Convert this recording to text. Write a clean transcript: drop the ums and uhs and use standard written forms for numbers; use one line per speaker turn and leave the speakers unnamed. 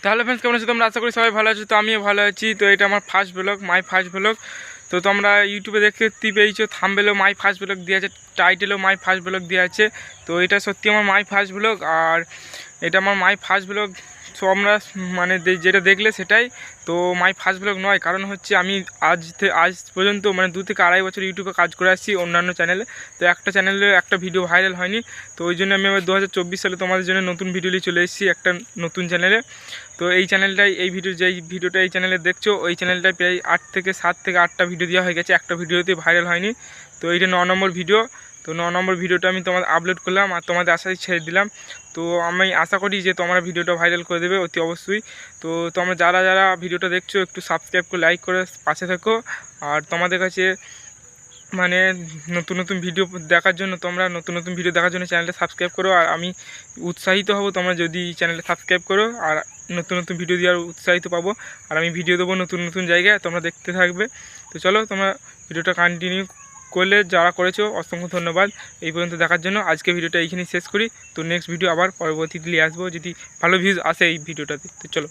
তাহলে ফ্রেন্ডস কেমন আছো তোমরা? আশা করি সবাই ভালো আছো। তো আমিও ভালো আছি। তো এটা আমার first blog, my first blog. তো তোমরা ইউটিউবে দেখতে পেয়েছো, থাম্বনেলেও মাই ফার্স্ট ব্লগ দেওয়া আছে, টাইটেলেও মাই ফার্স্ট ব্লগ দেওয়া আছে। তো এটা সত্যি আমার মাই ফার্স্ট ব্লগ, আর এটা আমার মাই ফার্স্ট ব্লগ। সো আমরা মানে যেটা দেখলে সেটাই তো মাই ফার্স্ট ব্লগ নয়। কারণ হচ্ছে আমি আজ পর্যন্ত মানে 2 থেকে আড়াই বছর ইউটিউবে কাজ করে আসছি অন্যান্য চ্যানেলে। তো একটা চ্যানেলে একটা ভিডিও ভাইরাল হয়নি। তো ওই জন্য আমি আবার 2024 সালে তোমাদের জন্য নতুন ভিডিও নিয়ে চলে এসেছি একটা নতুন চ্যানেলে। তো এই চ্যানেলটাই যেই ভিডিওটা এই চ্যানেলে দেখছো, ওই চ্যানেলটায় প্রায় 7 থেকে 8টা ভিডিও দেওয়া হয়ে গেছে, একটা ভিডিওতে ভাইরাল হয়নি। তো এইটা 9 নম্বর ভিডিও। তো 9 নম্বর ভিডিওটা আমি তোমাদের আপলোড করলাম আর তোমাদের আশায় ছেড়ে দিলাম। তো আমি আশা করি যে তোমরা ভিডিওটা ভাইরাল করে দেবে অতি অবশ্যই। তো তোমরা যারা ভিডিওটা দেখছো একটু সাবস্ক্রাইব করে লাইক করে পাশে থেকো। আর তোমাদের কাছে মানে নতুন ভিডিও দেখার জন্য নতুন ভিডিও দেখার জন্য চ্যানেলটা সাবস্ক্রাইব করো। আর আমি উৎসাহিত হব তোমরা যদি চ্যানেলটা সাবস্ক্রাইব করো, আর নতুন ভিডিও দেওয়ার উৎসাহিত পাবো। আর আমি ভিডিও দেবো নতুন জায়গায়, তোমরা দেখতে থাকবে। তো চলো তোমরা ভিডিওটা কন্টিনিউ করলে, যারা করেছো অসংখ্য ধন্যবাদ এই পর্যন্ত দেখার জন্য। আজকে ভিডিওটা এইখানেই শেষ করি। তো নেক্সট ভিডিও আবার পরবর্তীতে আসবো যদি ভালো ভিউজ আসে এই ভিডিওটাতে। তো চলো।